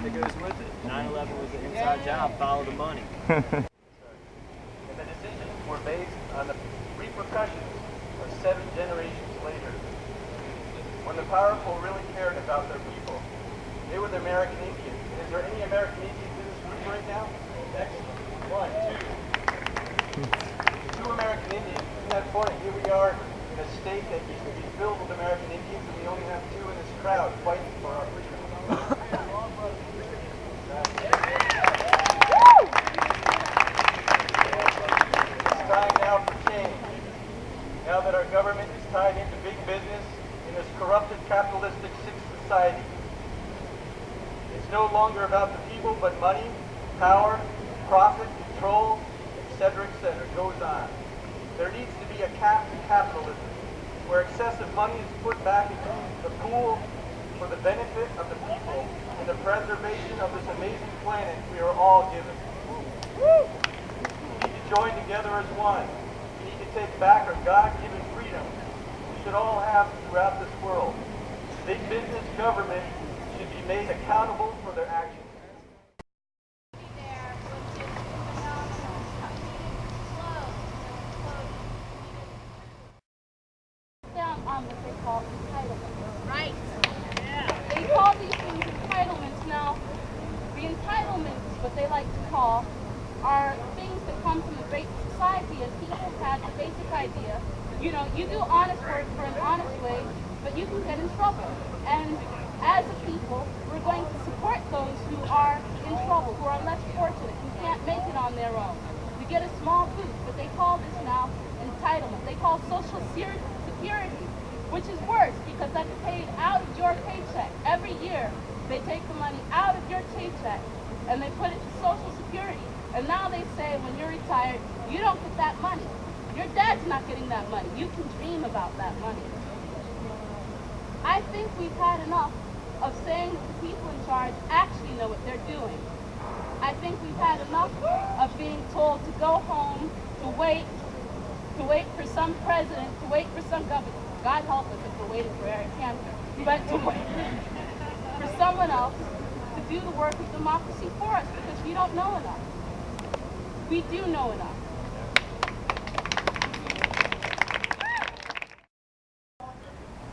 that goes with it. 9/11 was an inside job, follow the money. And the decisions were based on the repercussions of 7 generations later. When the powerful really cared about their people, they were the American Indians. And is there any American Indians in this group right now? Excellent. 1, 2. 2 American Indians. Isn't that funny? Here we are in a state that used to be filled with American Indians, and we only have 2 in this crowd fighting for our freedom. It's time now for change. Now that our government is tied into big business in this corrupted capitalistic society. It's no longer about the people, but money, power, profit, control, etc., goes on. There needs to be a cap to capitalism, where excessive money is put back into the pool for the benefit of the people and the preservation of this amazing planet we are all given. We need to join together as one. We need to take back our God-given freedom we should all have throughout this world. Big business government should be made accountable for their actions. What they call entitlements. Right. Yeah. They call these things entitlements. Now, the entitlements, what they like to call, are things that come from the great society, and people had the basic idea, you know, you do honest work for an honest way, but you can get in trouble. And as a people, we're going to support those who are in trouble, who are less fortunate, who can't make it on their own. We get a small boost, but they call this now entitlement. They call Social Security, which is worse because that's paid out of your paycheck. Every year, they take the money out of your paycheck and they put it to Social Security. And now they say when you're retired, you don't get that money. Your dad's not getting that money. You can dream about that money. I think we've had enough of saying that the people in charge actually know what they're doing. I think we've had enough of being told to go home, to wait for some president, to wait for some governor. God help us if we're waiting for Eric Cantor, but to wait for someone else to do the work of democracy for us because we don't know enough. We do know enough.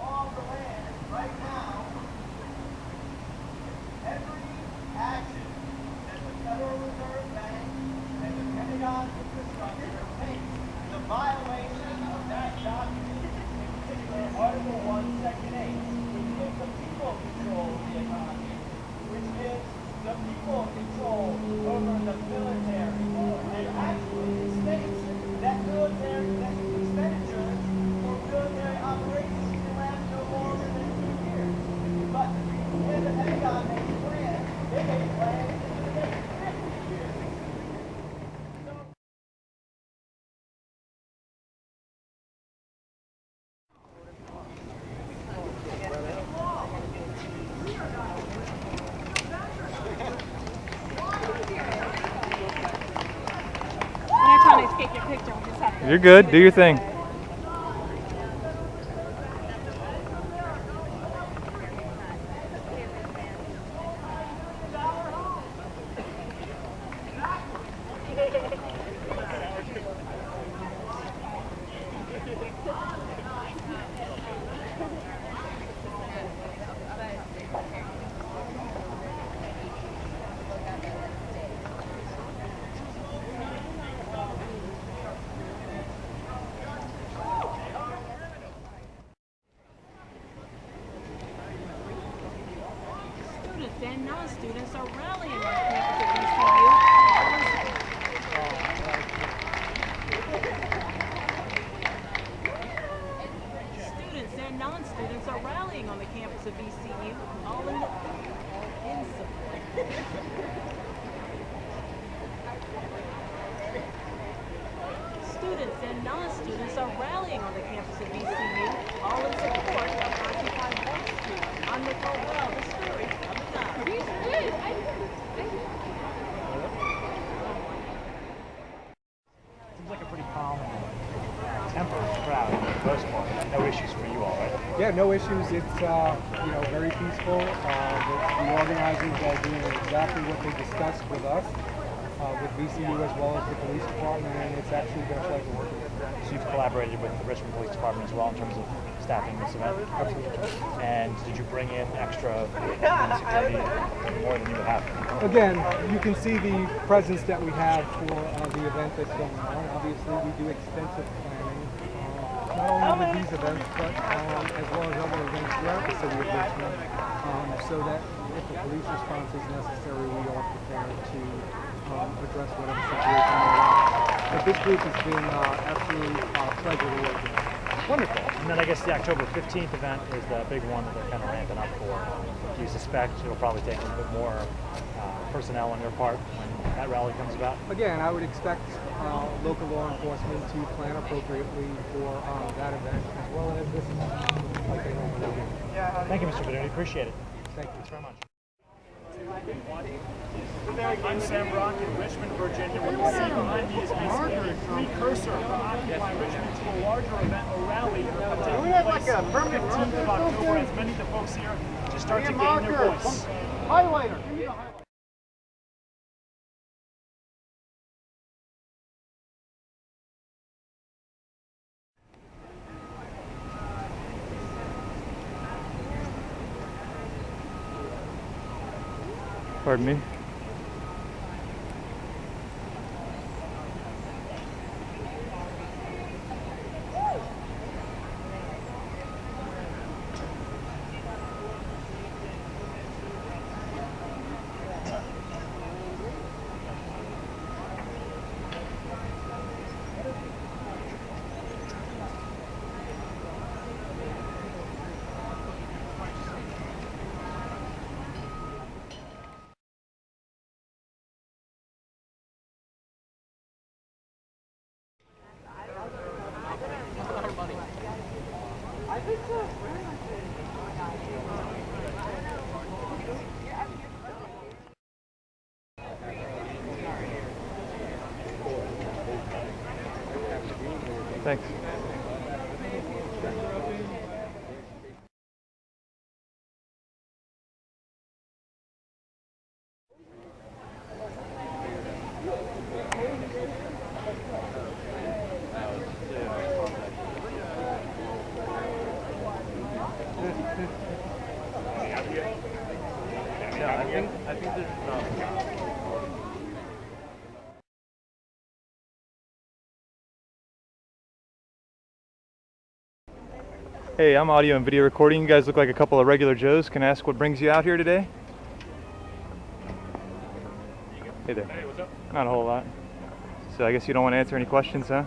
All the land right now, every action that the Federal Reserve Bank and the Pentagon infrastructure takes is a violation of that document. Article 1, Section 8, which gives the people control of the economy, which gives the people control over the military, and actually it states that military expenditures for military operations can last no longer than 2 years. But when the Pentagon made plans, they made plans into the next 50 years. You're good. Do your thing. And non-students are rallying on campus at VCU. Students and non-students are rallying on the campus of VCU, all in support. Students and non-students are rallying on the campus of VCU, all in support of Occupy Wall Street. I'm Nicole Bell, the story of the night. Seems like a pretty calm and tempered crowd for the most part. No issues for you all, right? Yeah, no issues. It's very peaceful. The organizers are doing exactly what they discussed with us, with VCU as well as the police department, and it's actually been a pleasure working with them. So you've collaborated with the Richmond Police Department as well in terms of staffing this event? Absolutely. And did you bring in extra security more than you would have? Again, you can see the presence that we have for the event that's going on. Obviously, we do extensive planning, not only with these events, but as well as other events throughout the city of Richmond, so that if a police response is necessary, we are prepared to address whatever situation may arise. But this group has been absolutely a pleasure to work with. Wonderful. And then I guess the October 15th event is the big one that they're kind of ramping up for. Do you suspect it'll probably take a little bit more personnel on your part when that rally comes about? Again, I would expect local law enforcement to plan appropriately for that event as well as this event, like they normally do. Thank you, Mr. Viduni. Appreciate it. Thank you. Thanks very much. I'm Sam Brock in Richmond, Virginia. What you see behind me is basically a precursor from Occupy Richmond to a larger event or rally taking place on the 15th of October as many of the folks here just start to gain their voice. Highlighter. Pardon me. Thanks. I think there's Hey, I'm audio and video recording. You guys look like a couple of regular Joes. Can I ask what brings you out here today? Hey there. Hey, what's up? Not a whole lot. So I guess you don't want to answer any questions, huh?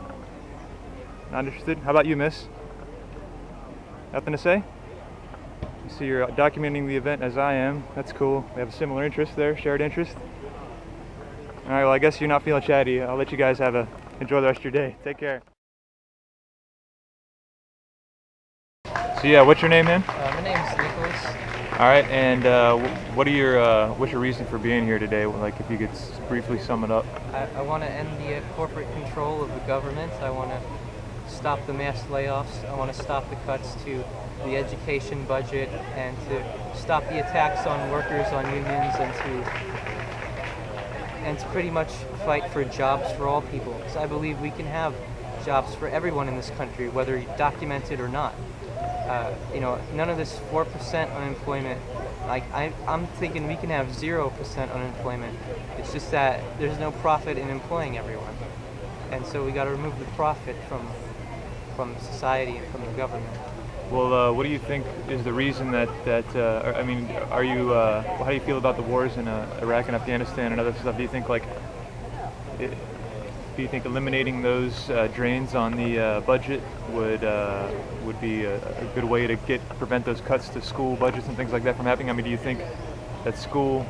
Not interested? How about you, miss? Nothing to say? You see, you're documenting the event as I am. That's cool. We have a similar interest there, shared interest. All right, well, I guess you're not feeling chatty. I'll let you guys enjoy the rest of your day. Take care. So yeah, what's your name, man? My name is Nicholas. All right, and what's your reason for being here today? Like, if you could briefly sum it up. I want to end the corporate control of the government. I want to stop the mass layoffs. I want to stop the cuts to the education budget and to stop the attacks on workers, on unions, and to pretty much fight for jobs for all people. Because I believe we can have jobs for everyone in this country, whether documented or not. None of this 4% unemployment. Like I'm thinking we can have 0% unemployment. It's just that there's no profit in employing everyone, and so we got to remove the profit from society and from the government. Well, what do you think is the reason that are you? How do you feel about the wars in Iraq and Afghanistan and other stuff? Do you think eliminating those drains on the budget would be a good way to prevent those cuts to school budgets and things like that from happening? I mean, do you think that school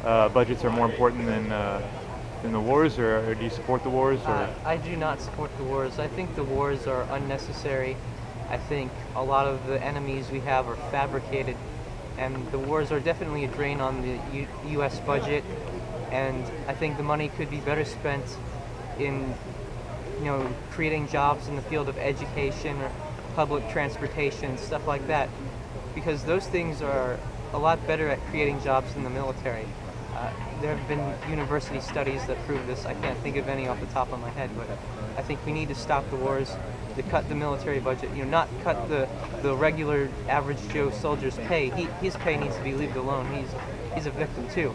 budgets are more important than the wars, or do you support the wars? Or? I do not support the wars. I think the wars are unnecessary. I think a lot of the enemies we have are fabricated, and the wars are definitely a drain on the U.S. budget, and I think the money could be better spent in creating jobs in the field of education or public transportation, stuff like that, because those things are a lot better at creating jobs than the military. There have been university studies that prove this. I can't think of any off the top of my head, but I think we need to stop the wars, to cut the military budget, not cut the regular average Joe soldier's pay. His pay needs to be left alone. He's a victim too.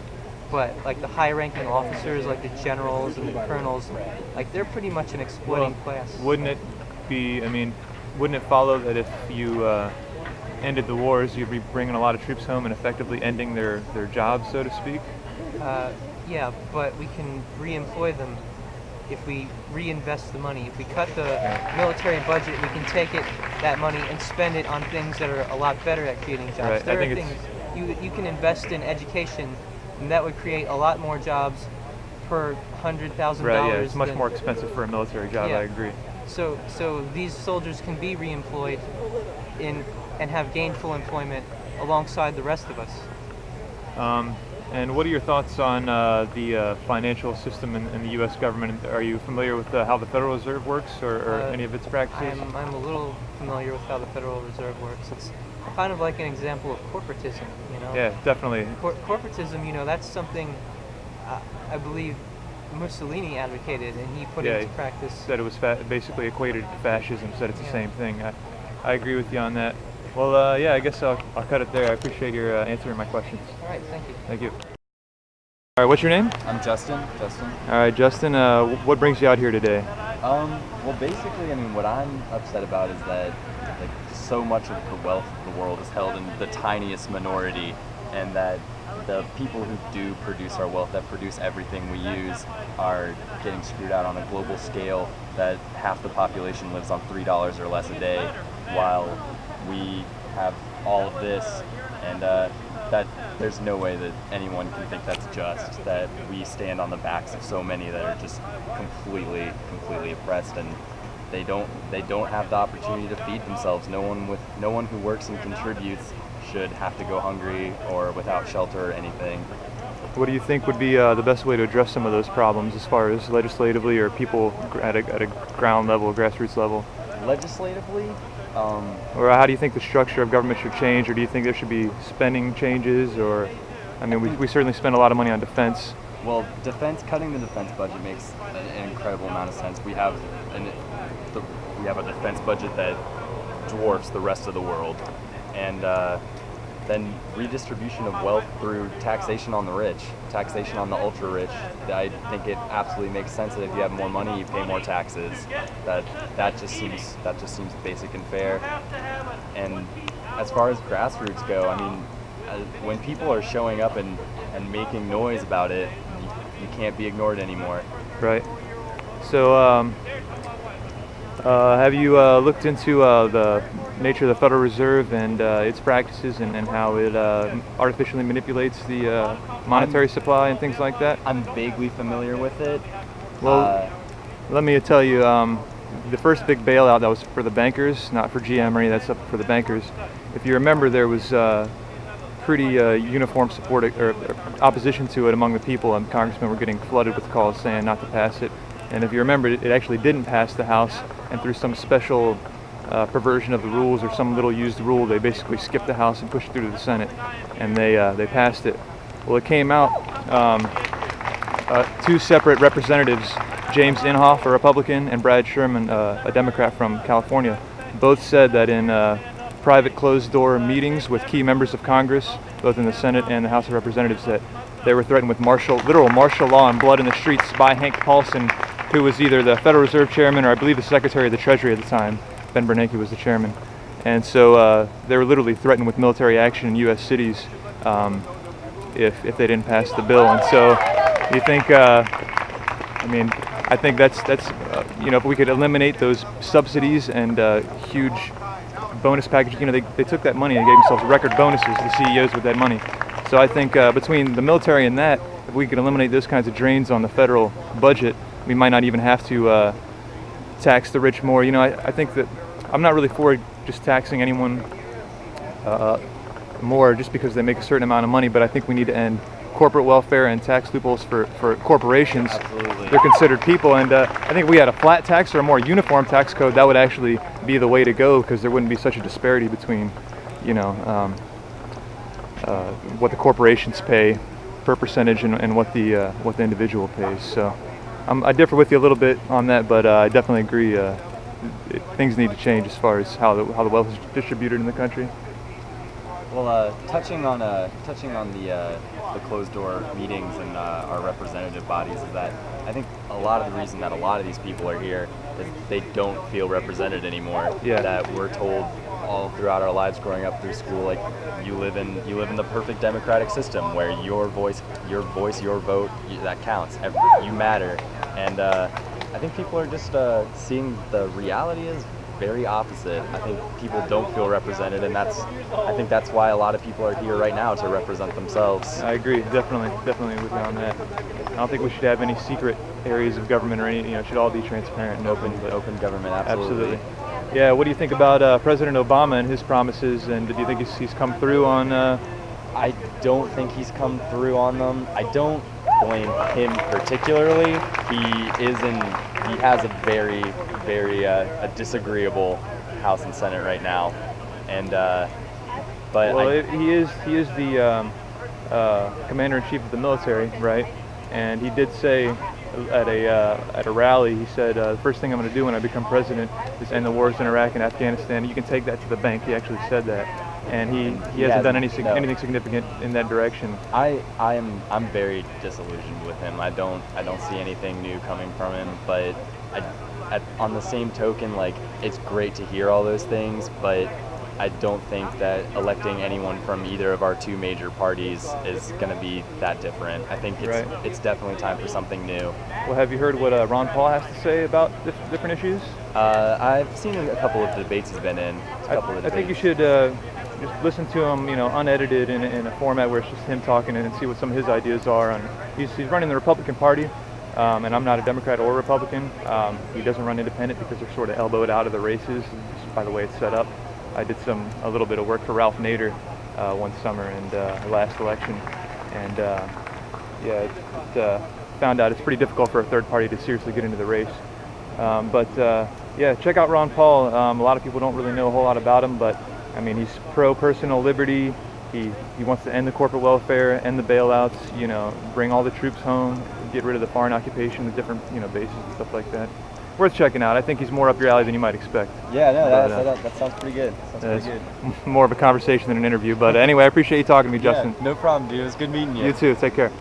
But like the high-ranking officers, like the generals and the colonels, like they're pretty much an exploiting class. Wouldn't it be, wouldn't it follow that if you ended the wars, you'd be bringing a lot of troops home and effectively ending their jobs, so to speak? Yeah, but we can re-employ them if we reinvest the money. If we cut the military budget, we can take that money and spend it on things that are a lot better at creating jobs. Right. There are things you can invest in education, and that would create a lot more jobs per $100,000. Right. Yeah, it's much more expensive for a military job. Yeah. I agree. So these soldiers can be reemployed and have gainful employment alongside the rest of us. And what are your thoughts on the financial system in the U.S. government? Are you familiar with how the Federal Reserve works or any of its practices? I'm a little familiar with how the Federal Reserve works. It's kind of like an example of corporatism, Yeah, definitely. Corporatism, that's something I believe Mussolini advocated, and he put into practice. Said it was basically equated to fascism. Said it's the same thing. I agree with you on that. Well, I guess I'll cut it there. I appreciate your answering my questions. All right, thank you. Thank you. All right, what's your name? I'm Justin. All right, Justin, what brings you out here today? Well, basically, what I'm upset about is that so much of the wealth of the world is held in the tiniest minority, and that the people who do produce our wealth, that produce everything we use, are getting screwed out on a global scale, that half the population lives on $3 or less a day, while we have all of this, and that there's no way that anyone can think that's just, that we stand on the backs of so many that are just completely oppressed, and they don't have the opportunity to feed themselves. No one who works and contributes should have to go hungry or without shelter or anything. What do you think would be the best way to address some of those problems, as far as legislatively or people at a ground level, grassroots level? Legislatively? Or how do you think the structure of government should change, or do you think there should be spending changes? Or, we certainly spend a lot of money on defense. Well, cutting the defense budget makes an incredible amount of sense. We have a defense budget that dwarfs the rest of the world, and then redistribution of wealth through taxation on the rich, taxation on the ultra rich. I think it absolutely makes sense that if you have more money, you pay more taxes. That just seems basic and fair. And as far as grassroots go, when people are showing up and making noise about it, you can't be ignored anymore. Right. So, have you looked into the nature of the Federal Reserve and its practices and how it artificially manipulates the monetary supply and things like that? I'm vaguely familiar with it. Well, let me tell you, the first big bailout, that was for the bankers, not for GM or any of that stuff, for the bankers. If you remember, there was pretty uniform support or opposition to it among the people, and congressmen were getting flooded with calls saying not to pass it. And if you remember, it actually didn't pass the House, and through some special perversion of the rules or some little used rule, they basically skipped the House and pushed it through to the Senate, and they passed it. Well, it came out, two separate representatives, James Inhofe, a Republican, and Brad Sherman, a Democrat from California, both said that in private closed-door meetings with key members of Congress, both in the Senate and the House of Representatives, that they were threatened with literal martial law and blood in the streets by Hank Paulson, who was either the Federal Reserve Chairman or I believe the Secretary of the Treasury at the time. Ben Bernanke was the chairman. And so they were literally threatened with military action in U.S. cities if they didn't pass the bill. And so you think, I think that's if we could eliminate those subsidies and huge bonus packages, they took that money and gave themselves record bonuses, the CEOs, with that money. So I think between the military and that, if we could eliminate those kinds of drains on the federal budget, we might not even have to tax the rich more. I think that I'm not really for just taxing anyone more just because they make a certain amount of money, but I think we need to end corporate welfare and tax loopholes for corporations, Absolutely. they're considered people. And I think if we had a flat tax or a more uniform tax code, that would actually be the way to go, because there wouldn't be such a disparity between, you know, what the corporations pay per percentage and what the individual pays. So I differ with you a little bit on that, but I definitely agree. Things need to change as far as how the wealth is distributed in the country. Well, touching on the closed door meetings and our representative bodies, is that I think a lot of the reason that a lot of these people are here is they don't feel represented anymore. Yeah. That we're told all throughout our lives growing up through school, like you live in the perfect democratic system where your vote, that counts. You matter, and I think people are just seeing the reality is very opposite. I think people don't feel represented, and I think that's why a lot of people are here right now, to represent themselves. I agree, definitely with you on that. I don't think we should have any secret areas of government or any, you know, it should all be transparent and open. But Open government, absolutely. Yeah, what do you think about President Obama and his promises, and do you think he's come through on? I don't think he's come through on them. I don't blame him particularly. He has a very a disagreeable House and Senate right now, and but he is the commander-in-chief of the military, right? And he did say at a rally, he said, the first thing I'm going to do when I become president is end the wars in Iraq and Afghanistan. You can take that to the bank. He actually said that, and he hasn't done anything significant in that direction. I'm very disillusioned with him. I don't see anything new coming from him. But on the same token, like, it's great to hear all those things, but I don't think that electing anyone from either of our two major parties is going to be that different. I think it's definitely time for something new. Well, have you heard what Ron Paul has to say about different issues? I've seen a couple of debates he's been in. I think you should just listen to him, you know, unedited in a format where it's just him talking and see what some of his ideas are. He's running the Republican Party, and I'm not a Democrat or Republican. He doesn't run independent because they're sort of elbowed out of the races just by the way it's set up. I did a little bit of work for Ralph Nader one summer and last election, and found out it's pretty difficult for a third party to seriously get into the race. Yeah, check out Ron Paul. A lot of people don't really know a whole lot about him, but I mean, he's pro personal liberty. He wants to end the corporate welfare, end the bailouts, you know, bring all the troops home, get rid of the foreign occupation, the different, you know, bases and stuff like that. Worth checking out. I think he's more up your alley than you might expect. Yeah, no, that sounds pretty good. More of a conversation than an interview. But anyway, I appreciate you talking to me, Justin. Yeah, no problem, dude. It was good meeting you. You too. Take care.